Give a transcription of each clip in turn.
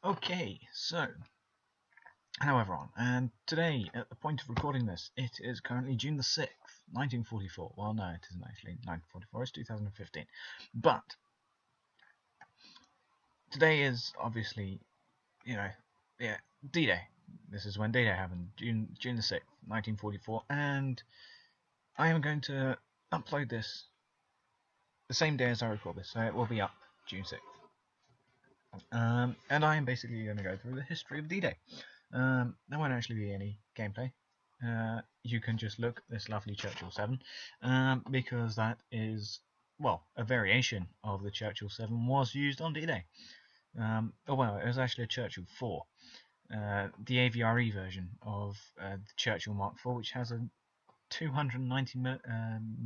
Okay, so hello everyone, and today, at the point of recording this, it is currently June the 6th, 1944. Well, no, it isn't actually 1944, it's 2015. But today is obviously, yeah, D-Day. This is when D-Day happened, June the 6th, 1944, and I am going to upload this the same day as I record this, so it will be up June 6th. And I am basically going to go through the history of D-Day. There won't actually be any gameplay. You can just look at this lovely Churchill 7, because that is, well, a variation of the Churchill 7 was used on D-Day. Well, it was actually a Churchill 4, the AVRE version of the Churchill Mark IV, which has a 290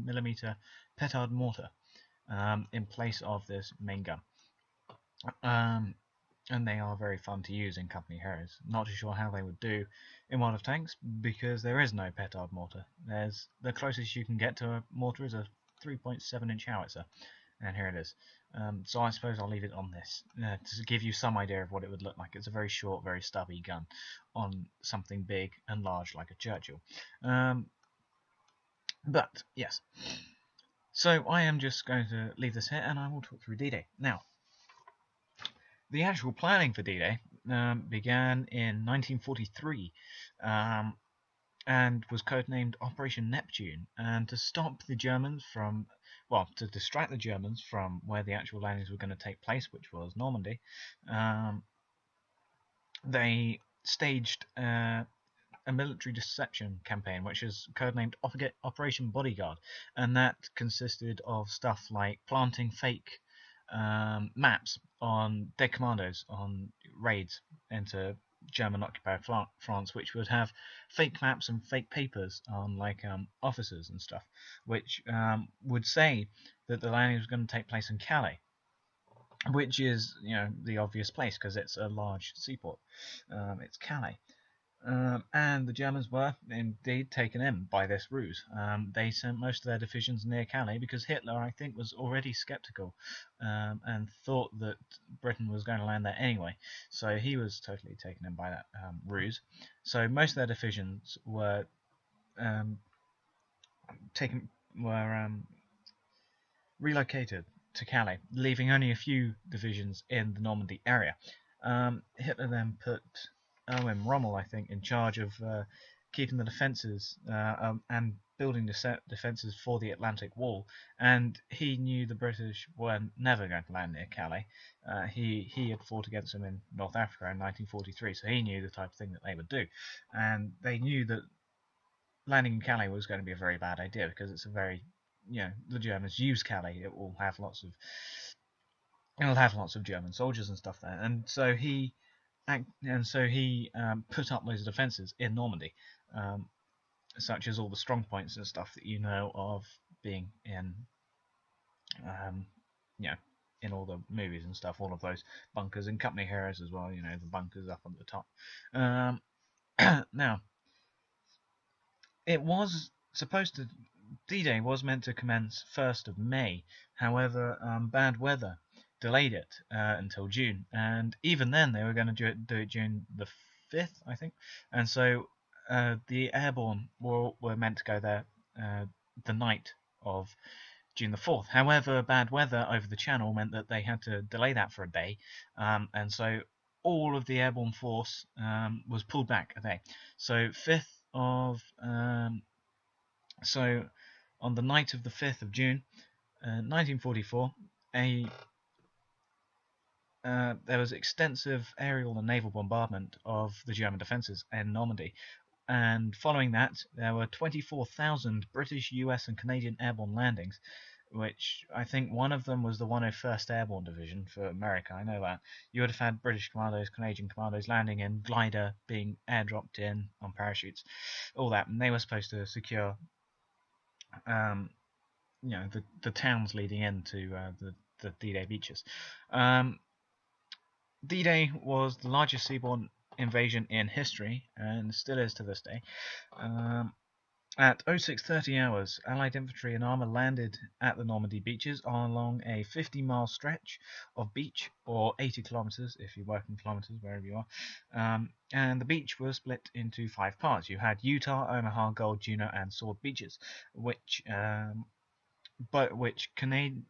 millimeter petard mortar in place of this main gun. And they are very fun to use in Company Heroes. Not too sure how they would do in World of Tanks because there is no petard mortar. There's the closest you can get to a mortar is a 3.7-inch howitzer, and here it is. So I suppose I'll leave it on this to give you some idea of what it would look like. It's a very short, very stubby gun on something big and large like a Churchill. But yes, so I am just going to leave this here, and I will talk through D-Day now. The actual planning for D-Day began in 1943 and was codenamed Operation Neptune. And to stop the Germans from, well, to distract the Germans from where the actual landings were going to take place, which was Normandy, they staged a military deception campaign, which is codenamed Operation Bodyguard, and that consisted of stuff like planting fake maps on dead commandos on raids into German-occupied France, which would have fake maps and fake papers on like officers and stuff, which would say that the landing was going to take place in Calais, which is the obvious place because it's a large seaport. It's Calais. And the Germans were indeed taken in by this ruse. They sent most of their divisions near Calais because Hitler, I think, was already skeptical and thought that Britain was going to land there anyway. So he was totally taken in by that ruse. So most of their divisions were relocated to Calais, leaving only a few divisions in the Normandy area. Hitler then put Erwin Rommel, I think, in charge of keeping the defences and building defences for the Atlantic Wall, and he knew the British were never going to land near Calais. He had fought against them in North Africa in 1943, so he knew the type of thing that they would do, and they knew that landing in Calais was going to be a very bad idea because it's a very, the Germans use Calais. It will have lots of German soldiers and stuff there, and so he put up those defences in Normandy, such as all the strong points and stuff that you know of being in, in all the movies and stuff. All of those bunkers in Company Heroes as well. The bunkers up on the top. Now, it was supposed to. D-Day was meant to commence 1st of May. However, bad weather delayed it until June, and even then they were going to do it June the 5th, I think. And so the airborne were meant to go there the night of June the 4th. However, bad weather over the channel meant that they had to delay that for a day, and so all of the airborne force was pulled back a day. So 5th of so on the night of the 5th of June 1944, there was extensive aerial and naval bombardment of the German defences in Normandy, and following that there were 24,000 British, US and Canadian airborne landings, which I think one of them was the 101st Airborne Division for America. I know that. You would have had British commandos, Canadian commandos landing in glider, being airdropped in on parachutes, all that, and they were supposed to secure the towns leading into the D-Day beaches. D-Day was the largest seaborne invasion in history, and still is to this day. At 0630 hours, Allied infantry and armour landed at the Normandy beaches along a 50-mile stretch of beach, or 80 kilometres if you work in kilometres wherever you are. And the beach was split into 5 parts. You had Utah, Omaha, Gold, Juno, and Sword beaches, which Canadian,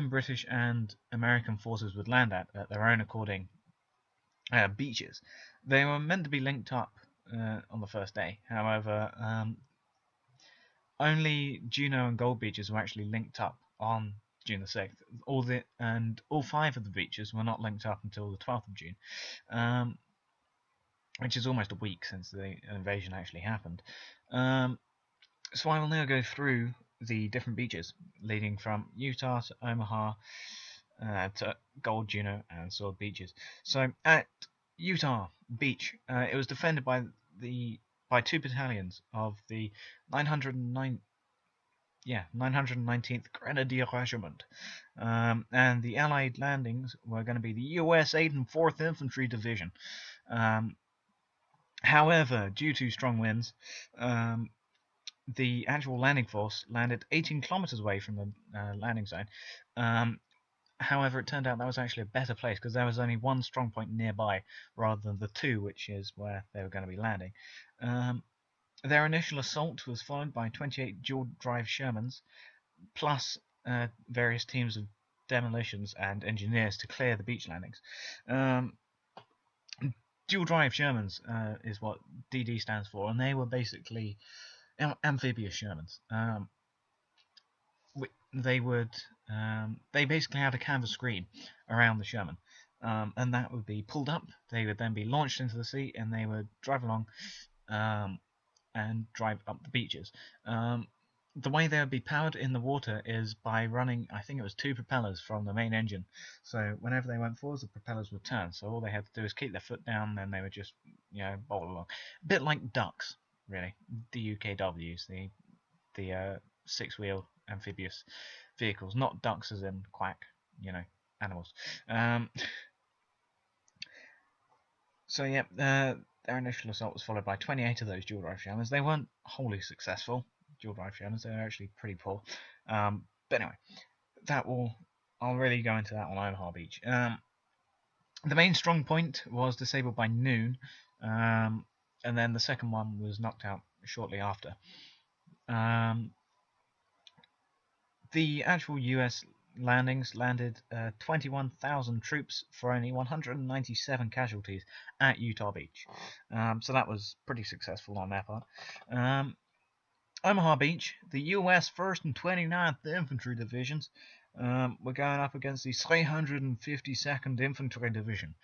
British, and American forces would land at their own according beaches. They were meant to be linked up on the first day. However, only Juno and Gold beaches were actually linked up on June the 6th. All 5 of the beaches were not linked up until the 12th of June, which is almost a week since the invasion actually happened. So I will now go through the different beaches, leading from Utah to Omaha to Gold, Juno, and Sword beaches. So at Utah Beach, it was defended by 2 battalions of the 919th Grenadier Regiment, and the Allied landings were going to be the US 8th and 4th Infantry Division. However, due to strong winds, the actual landing force landed 18 kilometers away from the landing zone. However, it turned out that was actually a better place because there was only one strong point nearby rather than the 2, which is where they were going to be landing. Their initial assault was followed by 28 dual-drive Shermans, plus various teams of demolitions and engineers to clear the beach landings. Dual-drive Shermans is what DD stands for, and they were basically amphibious Shermans. They basically had a canvas screen around the Sherman, and that would be pulled up. They would then be launched into the sea, and they would drive along and drive up the beaches. The way they would be powered in the water is by running, I think it was 2 propellers from the main engine. So whenever they went forwards, the propellers would turn. So all they had to do is keep their foot down, and they would just, bowl along. A bit like ducks, really. The UKWs, the 6-wheel amphibious vehicles, not ducks as in quack, animals. Their initial assault was followed by 28 of those dual-drive Shermans. They weren't wholly successful, dual-drive Shermans. They were actually pretty poor. But anyway, I'll really go into that on Omaha Beach. The main strong point was disabled by noon, and then the second one was knocked out shortly after. The actual US landings landed 21,000 troops for only 197 casualties at Utah Beach. So that was pretty successful on their part. Omaha Beach, the US 1st and 29th Infantry Divisions were going up against the 352nd Infantry Division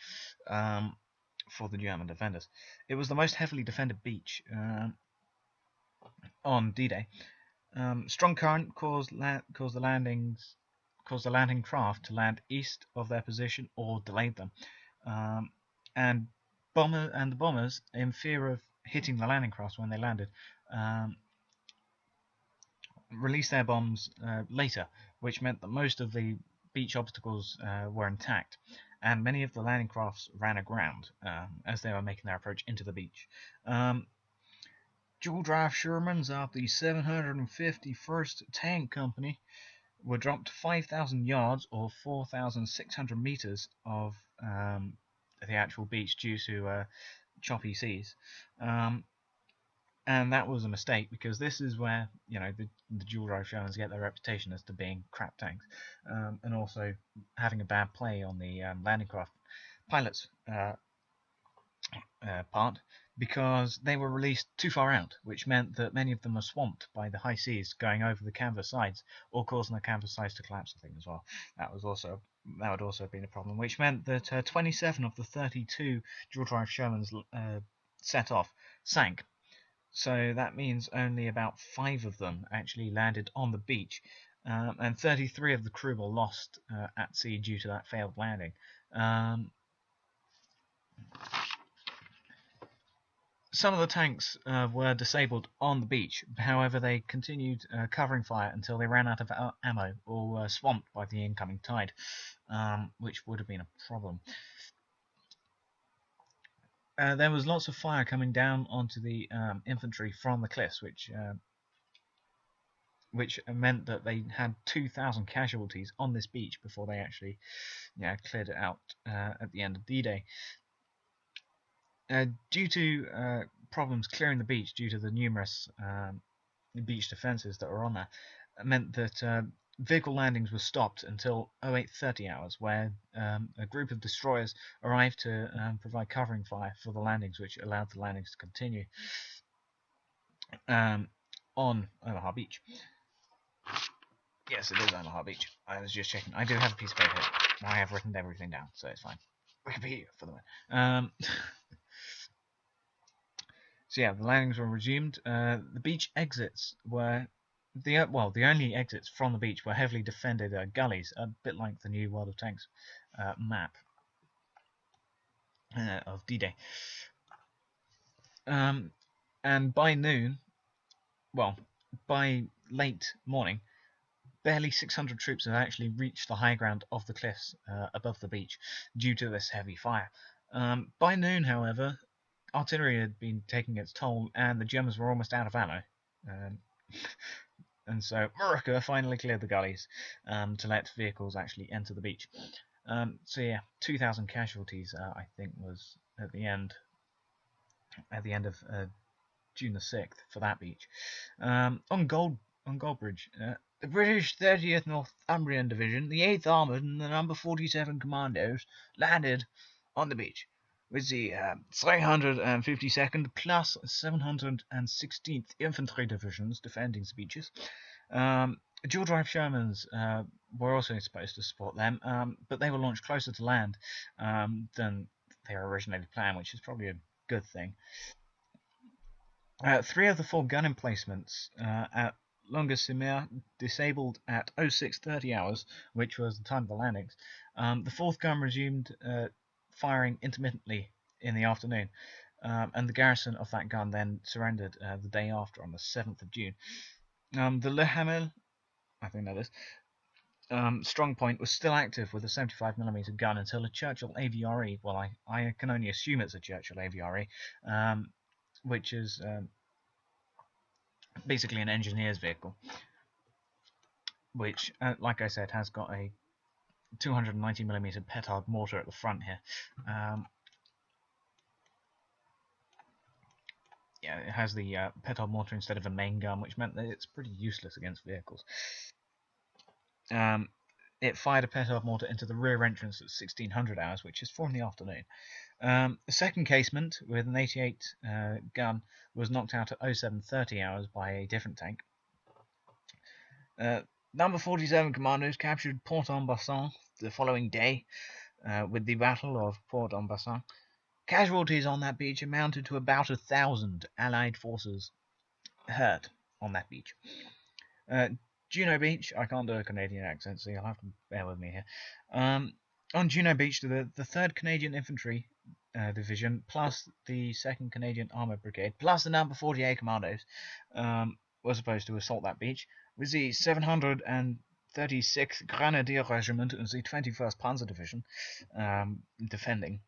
for the German defenders. It was the most heavily defended beach on D-Day. Strong current caused the landing craft to land east of their position or delayed them, and the bombers, in fear of hitting the landing crafts when they landed, released their bombs later, which meant that most of the beach obstacles were intact, and many of the landing crafts ran aground as they were making their approach into the beach. Dual-drive Shermans of the 751st Tank Company were dropped 5,000 yards or 4,600 meters of the actual beach due to choppy seas. And that was a mistake because this is where the dual-drive Shermans get their reputation as to being crap tanks, and also having a bad play on the landing craft pilots' part, because they were released too far out, which meant that many of them were swamped by the high seas going over the canvas sides, or causing the canvas sides to collapse, I think, as well. That would also have been a problem, which meant that 27 of the 32 dual-drive Shermans set off sank. So that means only about 5 of them actually landed on the beach, and 33 of the crew were lost at sea due to that failed landing. Some of the tanks were disabled on the beach. However, they continued covering fire until they ran out of ammo or were swamped by the incoming tide, which would have been a problem. there was lots of fire coming down onto the infantry from the cliffs, which meant that they had 2,000 casualties on this beach before they actually cleared it out at the end of D-Day. Due to problems clearing the beach due to the numerous beach defences that were on there, it meant that vehicle landings were stopped until 08:30 hours, where a group of destroyers arrived to provide covering fire for the landings, which allowed the landings to continue on Omaha Beach. Yes, it is Omaha Beach. I was just checking. I do have a piece of paper here. I have written everything down, so it's fine. Wikipedia for the win. So yeah, the landings were resumed. The beach exits were the only exits from the beach were heavily defended gullies, a bit like the new World of Tanks map of D-Day. And by noon, by late morning, barely 600 troops had actually reached the high ground of the cliffs above the beach due to this heavy fire. By noon, however, artillery had been taking its toll, and the Germans were almost out of ammo. And so Murica finally cleared the gullies to let vehicles actually enter the beach. So yeah, 2,000 casualties, I think, was at the end of June the 6th for that beach. On Goldbridge, the British 30th Northumbrian Division, the 8th Armoured, and the number 47 Commandos landed on the beach, with the 352nd plus 716th Infantry Divisions defending the beaches. Dual drive Shermans were also supposed to support them, but they were launched closer to land than they were originally planned, which is probably a good thing. 3 of the 4 gun emplacements at Longueuil-sur-Mer disabled at 06:30 hours, which was the time of the landings. The 4th gun resumed firing intermittently in the afternoon, and the garrison of that gun then surrendered the day after, on the 7th of June. The Le Hamel, I think that is, strong point was still active with a 75mm gun until a Churchill AVRE, well, I can only assume it's a Churchill AVRE, which is basically an engineer's vehicle, which, like I said, has got a 290mm petard mortar at the front here. Yeah, it has the petard mortar instead of a main gun, which meant that it's pretty useless against vehicles. It fired a petard mortar into the rear entrance at 1600 hours, which is 4 in the afternoon. The second casement, with an 88 gun, was knocked out at 07:30 hours by a different tank. Number 47 Commandos captured Port-en-Bassin the following day with the Battle of Port-en-Bassin. Casualties on that beach amounted to about 1,000 Allied forces hurt on that beach. Juno Beach, I can't do a Canadian accent, so you'll have to bear with me here. On Juno Beach, the 3rd Canadian Infantry Division, plus the 2nd Canadian Armoured Brigade, plus the number 48 Commandos, were supposed to assault that beach, with the 736th Grenadier Regiment and the 21st Panzer Division defending.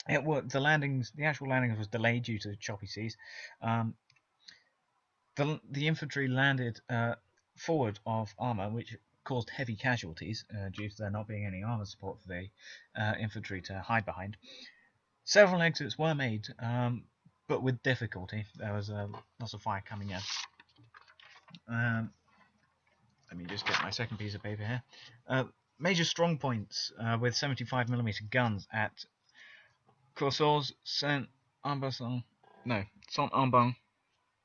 The actual landings was delayed due to choppy seas. The infantry landed forward of armour, which caused heavy casualties due to there not being any armour support for the infantry to hide behind. Several exits were made, but with difficulty. There was lots of fire coming in. Let me just get my second piece of paper here. Major strong points with 75mm guns at Courcelles, Saint-Ambon,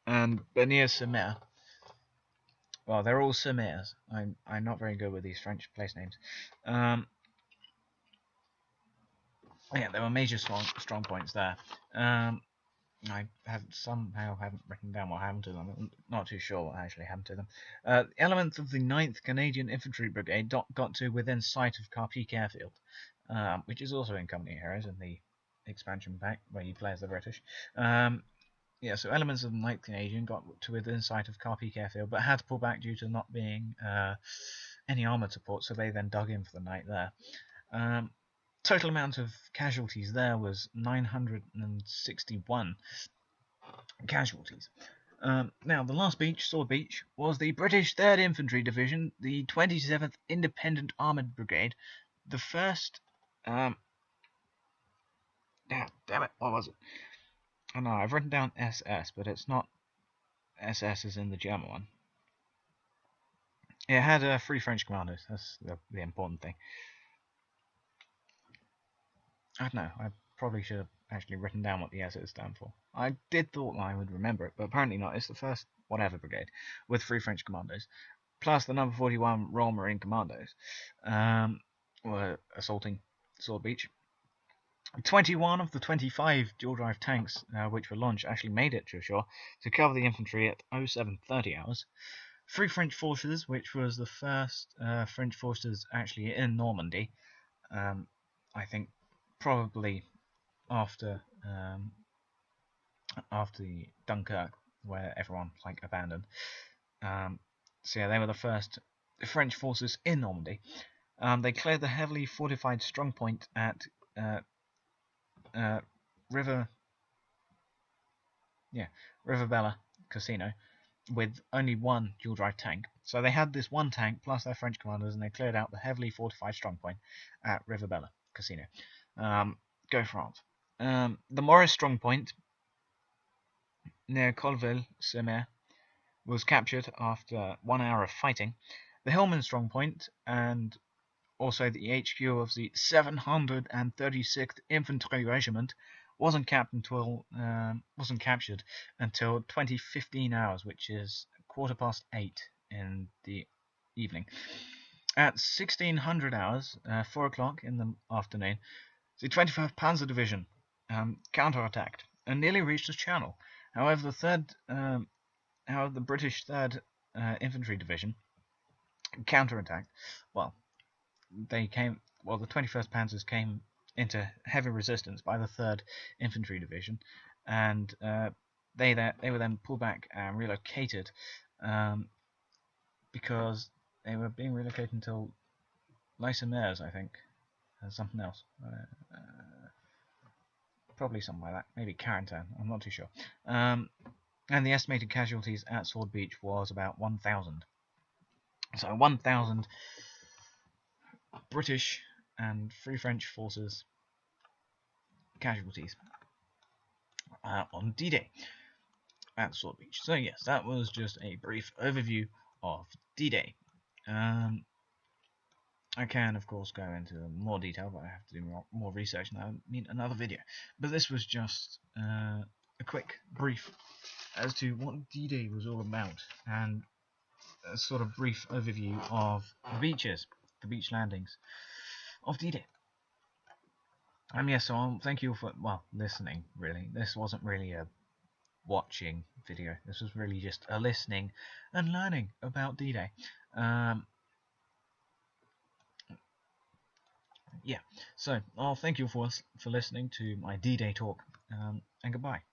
and Bernier-sur-Mer. Well, they're all sur-Mers. I'm not very good with these French place names. Yeah, there were major strong points there. I haven't written down what happened to them. I'm not too sure what actually happened to them. Elements of the 9th Canadian Infantry Brigade got to within sight of Carpeque Airfield, which is also in Company Heroes in the expansion pack where you play as the British. Yeah, so elements of the 9th Canadian got to within sight of Carpeque Airfield, but had to pull back due to not being any armoured support, so they then dug in for the night there. Total amount of casualties there was 961 casualties. Now, the last beach, Sword Beach, was the British 3rd Infantry Division, the 27th Independent Armoured Brigade, the first... damn it, what was it? I know, I've written down SS, but it's not SS as in the German one. It had 3 French commandos, that's the important thing. I don't know, I probably should have actually written down what the SS stand for. I did thought I would remember it, but apparently not. It's the first whatever brigade with 3 French commandos, plus the number 41 Royal Marine Commandos were assaulting Sword Beach. 21 of the 25 dual-drive tanks which were launched actually made it to shore to cover the infantry at 0730 hours. 3 French forces, which was the first French forces actually in Normandy, I think probably after Dunkirk, where everyone abandoned. So yeah, they were the first French forces in Normandy. They cleared the heavily fortified strongpoint at River Bella Casino with only 1 dual-drive tank. So they had this 1 tank plus their French commanders, and they cleared out the heavily fortified strongpoint at River Bella Casino. Go France. The Morris strongpoint near Colville-sur-Mer was captured after 1 hour of fighting. The Hillman strongpoint and also the HQ of the 736th Infantry Regiment wasn't captured until 2015 hours, which is 8:15 in the evening. At 1600 hours, 4 o'clock in the afternoon, the 21st Panzer Division counterattacked and nearly reached the Channel. However, the British 3rd Infantry Division counterattacked. The 21st Panzers came into heavy resistance by the 3rd Infantry Division, and they were then pulled back and relocated because they were being relocated until Lysimers, I think, and something else. Probably something like that. Maybe Carentan. I'm not too sure. And the estimated casualties at Sword Beach was about 1,000. So 1,000 British and 3 French forces casualties on D-Day at Sword Beach. So yes, that was just a brief overview of D-Day. I can, of course, go into more detail, but I have to do more research, and I need another video. But this was just a quick brief as to what D-Day was all about, and a sort of brief overview of the beaches, the beach landings of D-Day. Yes, so thank you for, listening, really. This wasn't really a watching video. This was really just a listening and learning about D-Day. Yeah, so I'll thank you for listening to my D-Day talk, and goodbye.